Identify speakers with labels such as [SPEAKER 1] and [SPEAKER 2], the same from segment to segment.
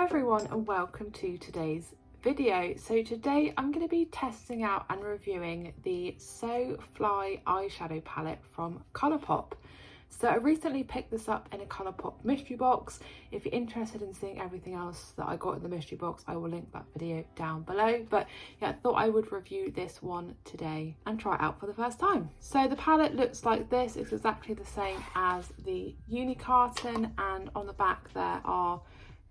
[SPEAKER 1] everyone and welcome to today's video. So today I'm going to be testing out and reviewing the So Fly eyeshadow palette from Colourpop. So I recently picked this up in a Colourpop mystery box. If you're interested in seeing everything else that I got in the mystery box, I will link that video down below. But yeah, I thought I would review this one today and try it out for the first time. So the palette looks like this. It's exactly the same as the uni carton, and on the back there are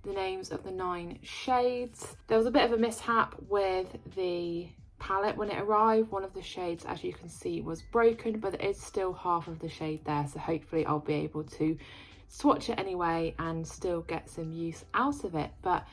[SPEAKER 1] the names of the 9 shades. There was a bit of a mishap with the palette when it arrived. One of the shades, as you can see, was broken, but there is still half of the shade there, so hopefully I'll be able to swatch it anyway and still get some use out of it. But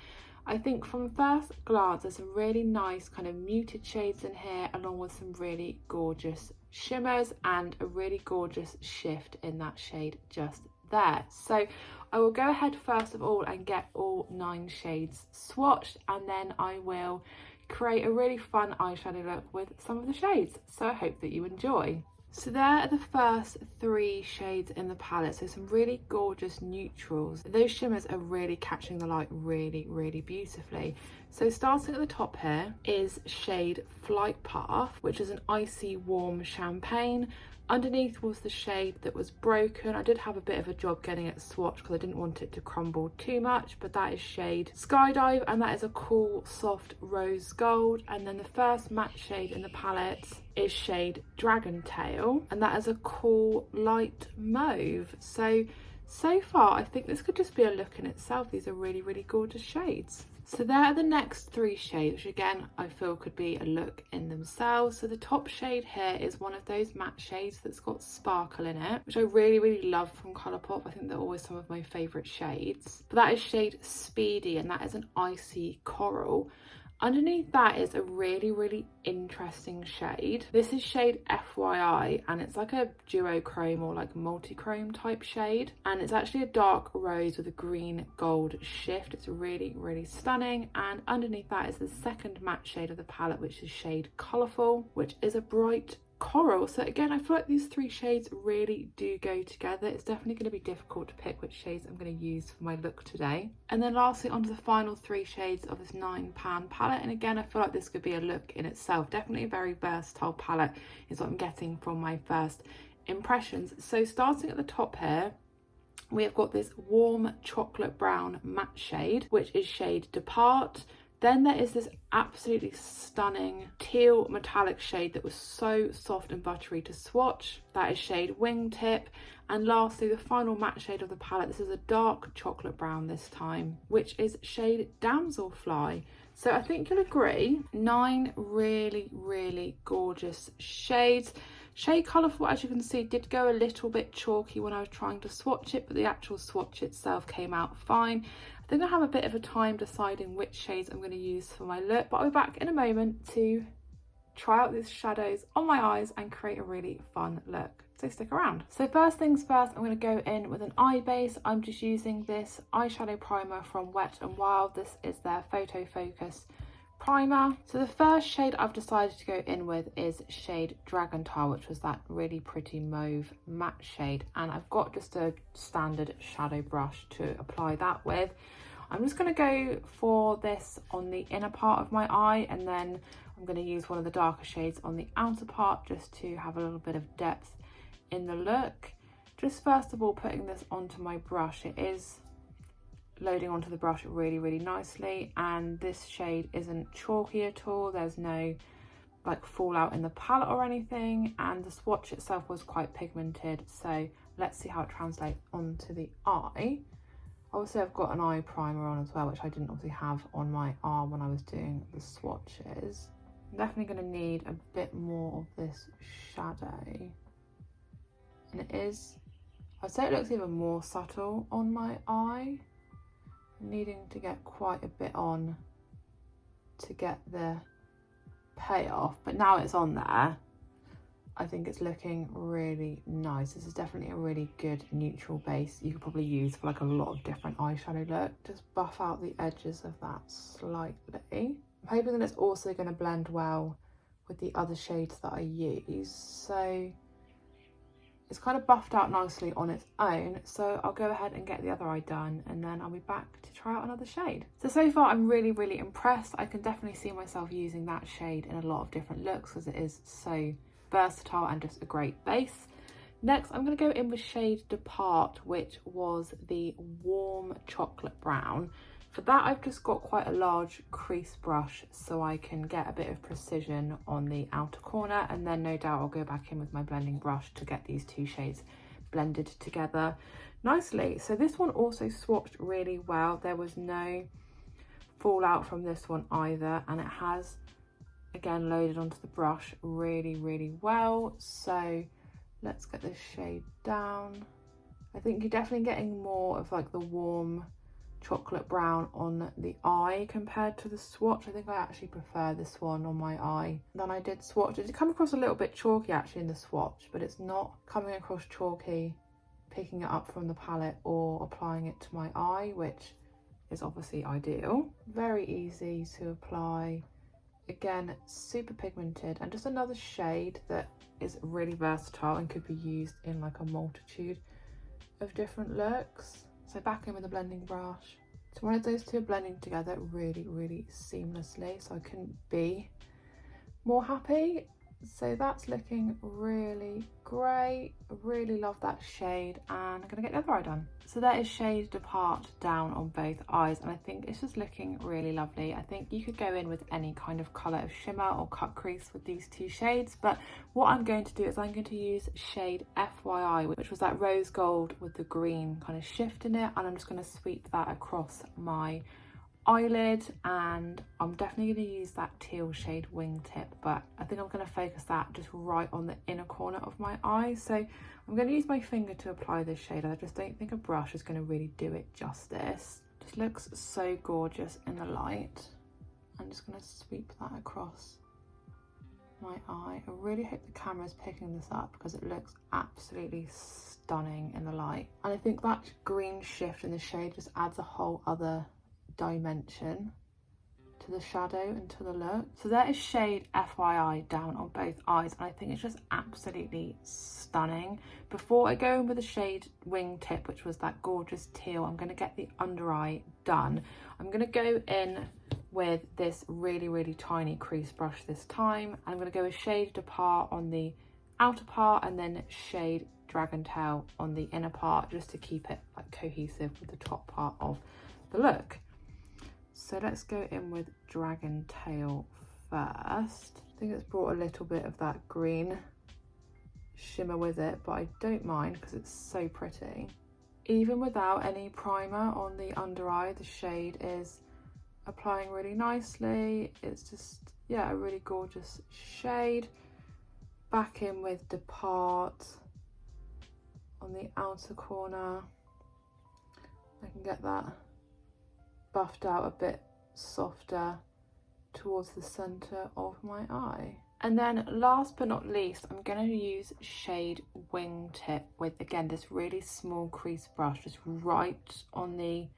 [SPEAKER 1] I think from first glance there's some really nice kind of muted shades in here, along with some really gorgeous shimmers and a really gorgeous shift in that shade just there. So I will go ahead first of all and get all 9 shades swatched, and then I will create a really fun eyeshadow look with some of the shades. So I hope that you enjoy. So there are the first 3 shades in the palette, so some really gorgeous neutrals. Those shimmers are really catching the light really beautifully. So starting at the top here is shade Flight Path, which is an icy warm champagne. Underneath was the shade that was broken. I did have a bit of a job getting it swatched because I didn't want it to crumble too much, but that is shade Skydive, and that is a cool soft rose gold. And then the first matte shade in the palette is shade Dragon Tail, and that is a cool light mauve. So far I think this could just be a look in itself. These are really gorgeous shades. So there are the next 3 shades, which again I feel could be a look in themselves. So the top shade here is one of those matte shades that's got sparkle in it, which I really love from Colourpop. I think they're always some of my favourite shades. But that is shade Speedy, and that is an icy coral. Underneath that is a really interesting shade. This is shade FYI, and it's like a duochrome or like multi-chrome type shade, and it's actually a dark rose with a green gold shift. It's really stunning. And underneath that is the second matte shade of the palette, which is shade Colourful, which is a bright coral. So again, I feel like these 3 shades really do go together. It's definitely going to be difficult to pick which shades I'm going to use for my look today. And then lastly, onto the final 3 shades of this £9 palette, and again I feel like this could be a look in itself. Definitely a very versatile palette is what I'm getting from my first impressions. So starting at the top here, we have got this warm chocolate brown matte shade, which is shade Depart. Then there is this absolutely stunning teal metallic shade that was so soft and buttery to swatch. That is shade Wingtip. And lastly, the final matte shade of the palette, this is a dark chocolate brown this time, which is shade Damselfly. So I think you'll agree, 9 really gorgeous shades. Shade Colourful, as you can see, did go a little bit chalky when I was trying to swatch it, but the actual swatch itself came out fine. I think I have a bit of a time deciding which shades I'm going to use for my look, but I'll be back in a moment to try out these shadows on my eyes and create a really fun look. So stick around. So first things first, I'm going to go in with an eye base. I'm just using this eyeshadow primer from Wet n Wild. This is their Photo Focus primer. So the first shade I've decided to go in with is shade Dragon Tail, which was that really pretty mauve matte shade, and I've got just a standard shadow brush to apply that with. I'm just going to go for this on the inner part of my eye, and then I'm going to use one of the darker shades on the outer part just to have a little bit of depth in the look. Just first of all putting this onto my brush, it is loading onto the brush really nicely, and this shade isn't chalky at all. There's no like fallout in the palette or anything, and the swatch itself was quite pigmented. So let's see how it translates onto the eye. Obviously I've got an eye primer on as well, which I didn't obviously have on my arm when I was doing the swatches. I'm definitely going to need a bit more of this shadow, and it is, I'd say it looks even more subtle on my eye. Needing to get quite a bit on to get the payoff, but now it's on there, I think it's looking really nice. This is definitely a really good neutral base you could probably use for like a lot of different eyeshadow look. Just buff out the edges of that slightly. I'm hoping that it's also going to blend well with the other shades that I use. So it's kind of buffed out nicely on its own, so I'll go ahead and get the other eye done, and then I'll be back to try out another shade. So far I'm really impressed. I can definitely see myself using that shade in a lot of different looks because it is so versatile and just a great base. Next, I'm going to go in with shade Depart, which was the warm chocolate brown. For that, I've just got quite a large crease brush so I can get a bit of precision on the outer corner, and then no doubt I'll go back in with my blending brush to get these two shades blended together nicely. So this one also swatched really well. There was no fallout from this one either, and it has, again, loaded onto the brush really well. So let's get this shade down. I think you're definitely getting more of like the warm chocolate brown on the eye compared to the swatch. I think I actually prefer this one on my eye than I did swatch. It did come across a little bit chalky actually in the swatch, but it's not coming across chalky picking it up from the palette or applying it to my eye, which is obviously ideal. Very easy to apply. Again, super pigmented, and just another shade that is really versatile and could be used in like a multitude of different looks. So back in with the blending brush. So one of those two are blending together really seamlessly, so I couldn't be more happy. So that's looking really great. I really love that shade, and I'm gonna get the other eye done. So that is shade Depart down on both eyes, and I think it's just looking really lovely. I think you could go in with any kind of colour of shimmer or cut crease with these two shades, but what I'm going to do is I'm going to use shade FYI, which was that rose gold with the green kind of shift in it, and I'm just going to sweep that across my eyelid, and I'm definitely going to use that teal shade wingtip, but I think I'm going to focus that just right on the inner corner of my eye. So I'm going to use my finger to apply this shade. I just don't think a brush is going to really do it justice. Just looks so gorgeous in the light. I'm just going to sweep that across my eye. I really hope the camera is picking this up because it looks absolutely stunning in the light, and I think that green shift in the shade just adds a whole other dimension to the shadow and to the look. So there is shade FYI down on both eyes, and I think it's just absolutely stunning. Before I go in with the shade wingtip, which was that gorgeous teal, I'm going to get the under eye done. I'm going to go in with this really tiny crease brush this time. I'm going to go with shade Depart on the outer part, and then shade Dragon Tail on the inner part, just to keep it like cohesive with the top part of the look. So let's go in with Dragon Tail first. I think it's brought a little bit of that green shimmer with it, but I don't mind because it's so pretty. Even without any primer on the under eye, the shade is applying really nicely. It's just, yeah, a really gorgeous shade. Back in with Depart on the outer corner. I can get that buffed out a bit softer towards the center of my eye. And then last but not least, I'm going to use shade Wingtip with, again, this really small crease brush just right on the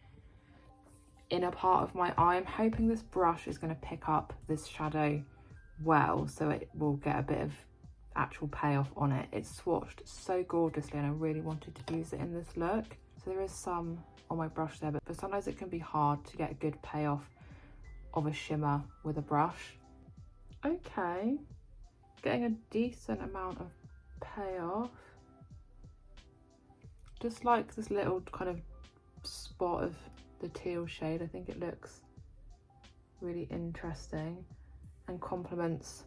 [SPEAKER 1] inner part of my eye. I'm hoping this brush is going to pick up this shadow well, so it will get a bit of actual payoff on it. It's swatched so gorgeously, and I really wanted to use it in this look. So there is some on my brush there, but sometimes it can be hard to get a good payoff of a shimmer with a brush. Okay, getting a decent amount of payoff. Just like this little kind of spot of the teal shade. I think it looks really interesting and complements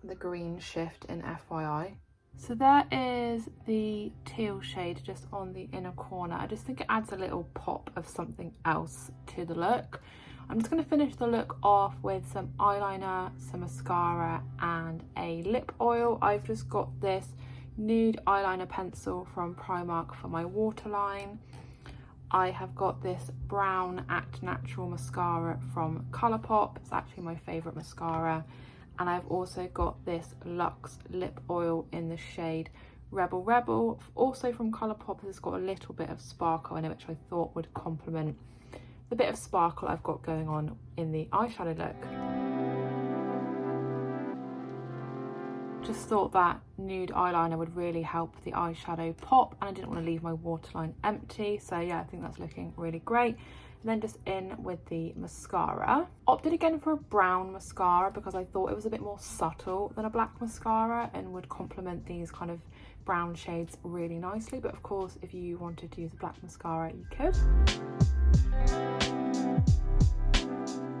[SPEAKER 1] the green shift in FYI. So there is the teal shade just on the inner corner. I just think it adds a little pop of something else to the look. I'm just going to finish the look off with some eyeliner, some mascara and a lip oil. I've just got this nude eyeliner pencil from Primark for my waterline. I have got this brown Act Natural mascara from Colourpop. It's actually my favourite mascara. And I've also got this Luxe lip oil in the shade Rebel Rebel, also from Colourpop. It's got a little bit of sparkle in it, which I thought would complement the bit of sparkle I've got going on in the eyeshadow look. Just thought that nude eyeliner would really help the eyeshadow pop, and I didn't want to leave my waterline empty. So yeah, I think that's looking really great. And then just in with the mascara. Opted again for a brown mascara because I thought it was a bit more subtle than a black mascara and would complement these kind of brown shades really nicely. But of course, if you wanted to use a black mascara, you could.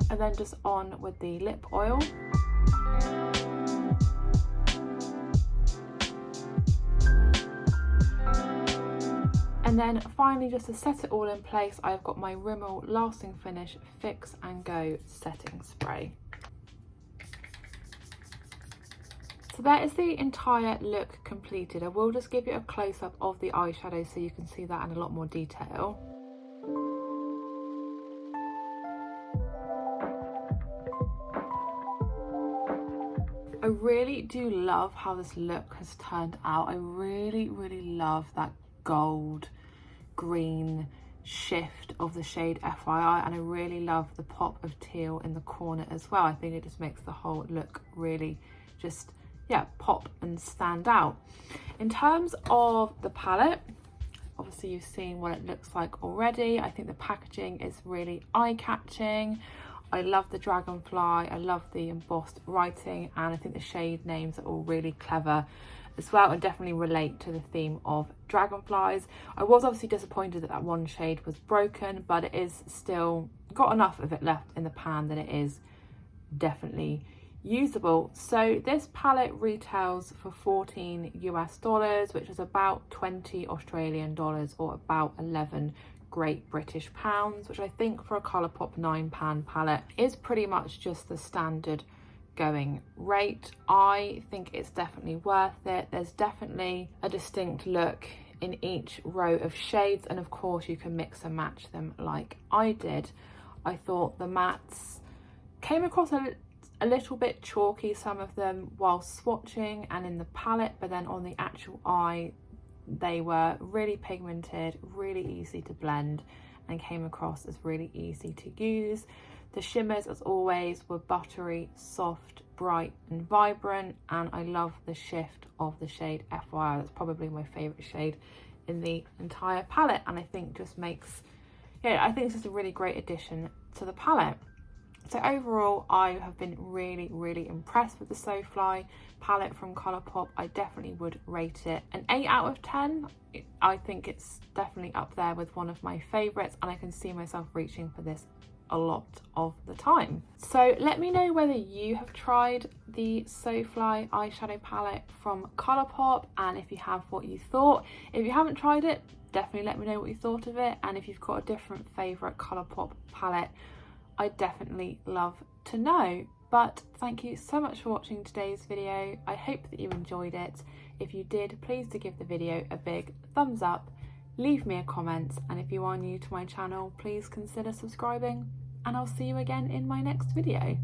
[SPEAKER 1] And then just on with the lip oil. And then finally, just to set it all in place, I've got my Rimmel Lasting Finish Fix and Go Setting Spray. So that is the entire look completed. I will just give you a close-up of the eyeshadow so you can see that in a lot more detail. I really do love how this look has turned out. I really love that gold green shift of the shade FYI, and I really love the pop of teal in the corner as well. I think it just makes the whole look really just, yeah, pop and stand out. In terms of the palette, obviously you've seen what it looks like already. I think the packaging is really eye-catching. I love the dragonfly, I love the embossed writing, and I think the shade names are all really clever as well and definitely relate to the theme of dragonflies. I was obviously disappointed that that one shade was broken, but it is still got enough of it left in the pan that it is definitely usable. So this palette retails for $14 US, which is about 20 Australian dollars or about 11 Great British pounds, which I think for a Colourpop 9-pan palette is pretty much just the standard going rate. I think it's definitely worth it. There's definitely a distinct look in each row of shades, and of course you can mix and match them like I did. I thought the mattes came across a little bit chalky, some of them, while swatching and in the palette, but then on the actual eye they were really pigmented, really easy to blend, and came across as really easy to use. The shimmers, as always, were buttery, soft, bright and vibrant, and I love the shift of the shade FYI. That's probably my favourite shade in the entire palette, and I think just makes, yeah, I think it's just a really great addition to the palette. So overall, I have been really impressed with the So Fly palette from Colourpop. I definitely would rate it an 8 out of 10. I think it's definitely up there with one of my favourites, and I can see myself reaching for this a lot of the time. So let me know whether you have tried the So Fly eyeshadow palette from Colourpop, and if you have, what you thought. If you haven't tried it, definitely let me know what you thought of it, and if you've got a different favourite Colourpop palette, I'd definitely love to know. But thank you so much for watching today's video. I hope that you enjoyed it. If you did, please do give the video a big thumbs up, leave me a comment, and if you are new to my channel, please consider subscribing, and I'll see you again in my next video.